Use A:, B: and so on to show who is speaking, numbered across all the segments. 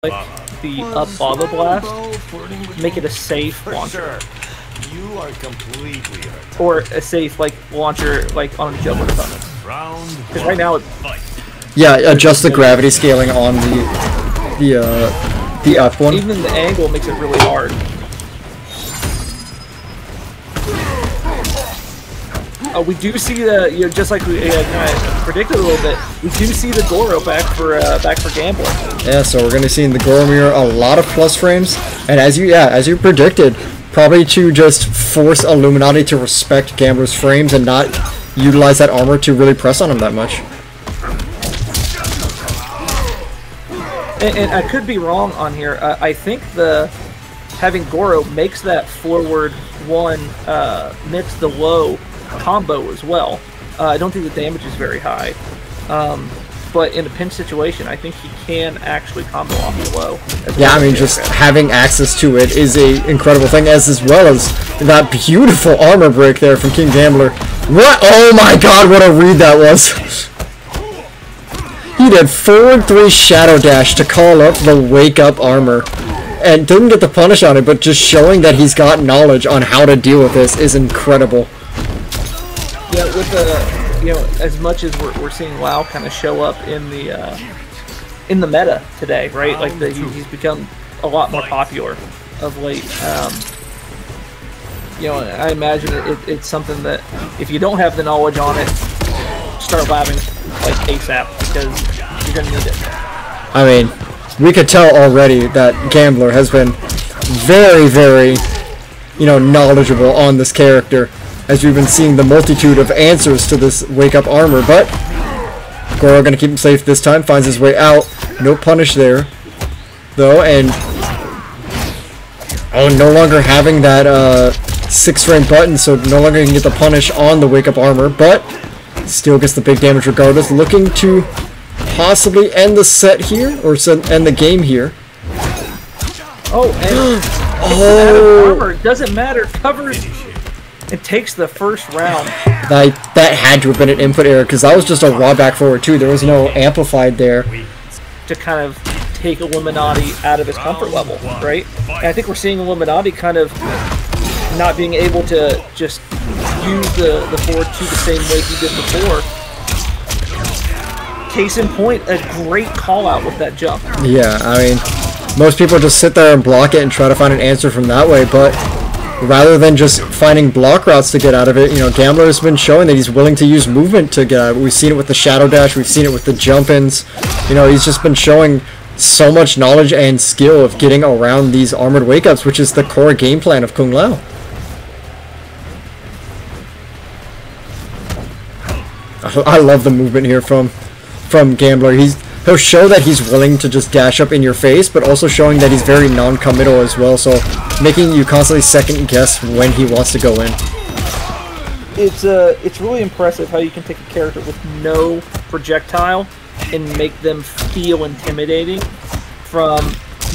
A: the lava blast, make it a safe launcher.
B: You are completely hurt.
A: Or a safe launcher on a jump opponent. Because right now
C: yeah, adjust the gravity scaling on the up one.
A: Even the angle makes it really hard. We do see the just like we kind of predicted a little bit. We do see the Goro back for Gambler.
C: Yeah, so we're gonna see in the Goro mirror a lot of plus frames, and as you predicted, probably to just force Illuminati to respect Gambler's frames and not utilize that armor to really press on him that much.
A: And I could be wrong on here. I think having Goro makes that forward one mix the low combo as well. I don't think the damage is very high, but in a pinch situation, I think he can actually combo off the low.
C: Yeah, I mean, just having access to it is a incredible thing, as well as that beautiful armor break there from King Gambler. What? Oh my God! What a read that was! He did forward 3 shadow dash to call up the wake up armor, and didn't get the punish on it, but just showing that he's got knowledge on how to deal with this is incredible.
A: Yeah, with as much as we're seeing WoW kind of show up in the meta today, right? Like he's become a lot more popular of late. I imagine it's something that if you don't have the knowledge on it, start labbing ASAP because you're gonna need it.
C: I mean, we could tell already that Gambler has been very, very, knowledgeable on this character, as we've been seeing the multitude of answers to this wake-up armor, but Goro gonna keep him safe this time, finds his way out. No punish there, though, and no longer having that 6-frame button, so no longer can get the punish on the wake-up armor, but still gets the big damage regardless. Looking to possibly end the set here, or end the game here.
A: Oh, and armor doesn't matter. Covers. It takes the first round.
C: That had to have been an input error, because that was just a raw back forward too. There was no amplified there.
A: To kind of take Illuminati out of his comfort level, right? And I think we're seeing Illuminati kind of not being able to just use the forward 2 the same way he did before. Case in point, a great call out with that jump.
C: Yeah, I mean, most people just sit there and block it and try to find an answer from that way, but rather than just finding block routes to get out of it, Gambler has been showing that he's willing to use movement to get out of it. We've seen it with the shadow dash, we've seen it with the jump-ins. He's just been showing so much knowledge and skill of getting around these armored wake-ups, which is the core game plan of Kung Lao. I love the movement here from Gambler. He'll show that he's willing to just dash up in your face, but also showing that he's very non-committal as well, so making you constantly second guess when he wants to go in.
A: It's really impressive how you can take a character with no projectile and make them feel intimidating from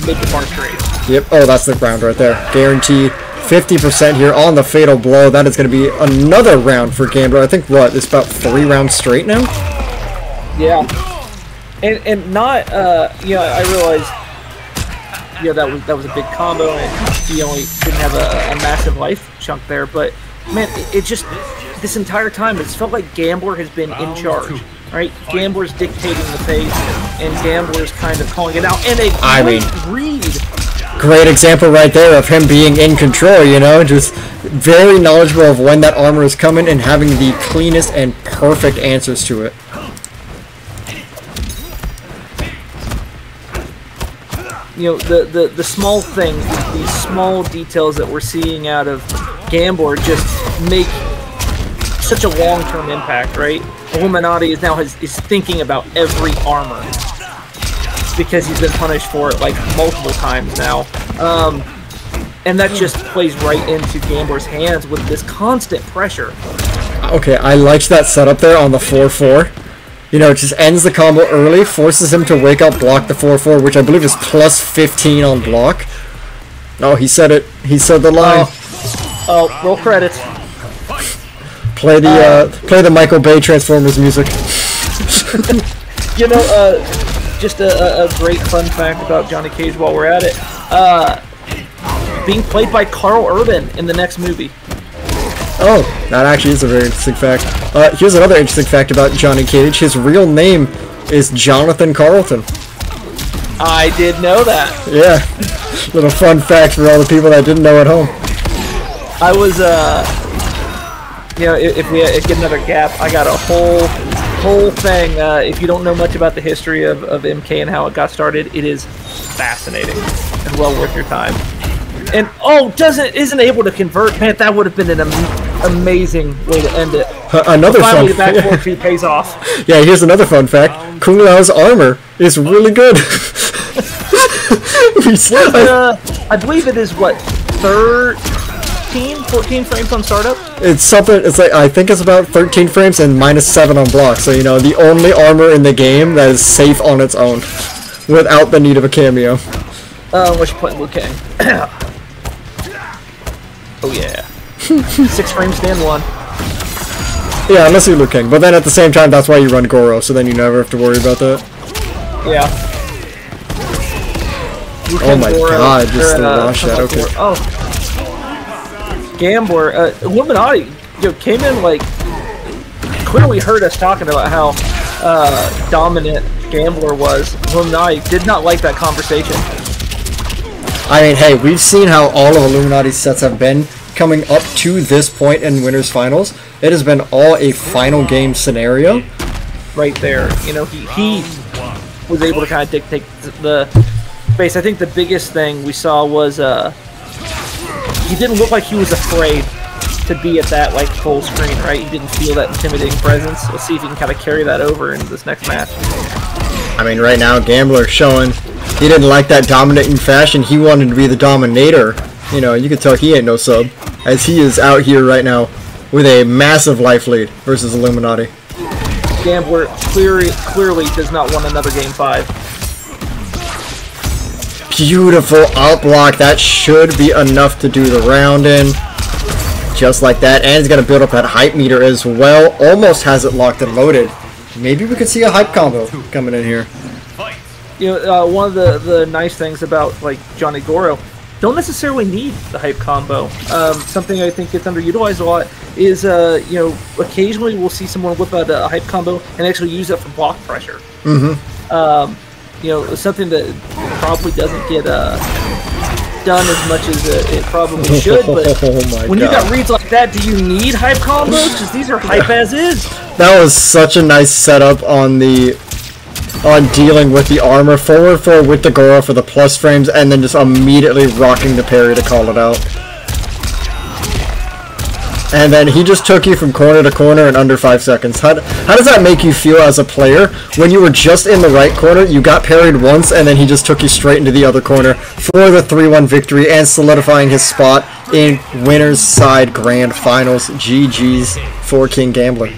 A: mid to far straight.
C: Yep. Oh, that's the round right there. Guaranteed 50% here on the fatal blow. That is going to be another round for Gambler. I think it's about 3 rounds straight now.
A: Yeah. And not I realized that was a big combo, and he only didn't have a massive life chunk there, but man, it just this entire time it's felt like Gambler has been in charge, right? Gambler's dictating the pace, and Gambler's kind of calling it out, and a great read.
C: Great example right there of him being in control, just very knowledgeable of when that armor is coming and having the cleanest and perfect answers to it.
A: The small things, these small details that we're seeing out of Gambler just make such a long-term impact, right? Illuminati is thinking about every armor because he's been punished for it multiple times now, and that just plays right into Gambler's hands with this constant pressure.
C: Okay, I liked that setup there on the 4-4. It just ends the combo early, forces him to wake up, block the 4-4, which I believe is plus 15 on block. Oh, he said it. He said the line.
A: Oh, roll credits.
C: Play the Michael Bay Transformers music.
A: just a great fun fact about Johnny Cage while we're at it. Being played by Carl Urban in the next movie.
C: Oh, that actually is a very interesting fact. Here's another interesting fact about Johnny Cage. His real name is Jonathan Carlton.
A: I did know that.
C: Yeah. Little fun fact for all the people that didn't know at home.
A: I was, you know, if we get another gap, I got a whole thing. If you don't know much about the history of MK and how it got started, it is fascinating and well worth your time. And isn't able to convert. Man, that would have been an amazing way to end it.
C: Another
A: finally,
C: fun
A: the back 4 pays off.
C: Yeah, here's another fun fact. Kung Lao's armor is really good.
A: I believe it is what 14 frames on startup.
C: It's something. It's like I think it's about 13 frames and -7 on block. So you know the only armor in the game that is safe on its own, without the need of a cameo.
A: Unless you're playing Liu Kang. Oh yeah. 6 frames stand 1.
C: Yeah, unless you're Liu Kang. But then at the same time, that's why you run Goro, so then you never have to worry about that.
A: Yeah.
C: Oh my god, just the rush that, okay.
A: Oh. Gambler, Illuminati, came in like, clearly heard us talking about how dominant Gambler was. Illuminati did not like that conversation.
C: I mean, hey, we've seen how all of Illuminati's sets have been coming up to this point in Winners Finals. It has been all a final game scenario.
A: Right there. You know, he was able to kind of dictate the space. I think the biggest thing we saw was he didn't look like he was afraid to be at that like full screen, right? He didn't feel that intimidating presence. Let's see if he can kind of carry that over into this next match.
C: I mean, right now, Gambler showing he didn't like that dominating fashion. He wanted to be the dominator. You know, you can tell he ain't no sub, as he is out here right now with a massive life lead versus Illuminati.
A: Gambler clearly does not want another game 5.
C: Beautiful out block. That should be enough to do the round in. Just like that. And he's going to build up that hype meter as well. Almost has it locked and loaded. Maybe we could see a hype combo coming in here.
A: You know, one of the nice things about like Johnny Goro, don't necessarily need the hype combo. Something I think gets underutilized a lot is you know, occasionally we'll see someone whip out a hype combo and actually use it for block pressure.
C: Mm-hmm.
A: You know, something that probably doesn't get done as much as it probably should. But when you got reads like that, do you need hype combos? Because these are hype as is.
C: That was such a nice setup on dealing with the armor forward with the Goro for the plus frames, and then just immediately rocking the parry to call it out. And then he just took you from corner to corner in under 5 seconds. How does that make you feel as a player when you were just in the right corner, you got parried once, and then he just took you straight into the other corner for the 3-1 victory and solidifying his spot in Winners Side Grand Finals. GG's for King Gambler.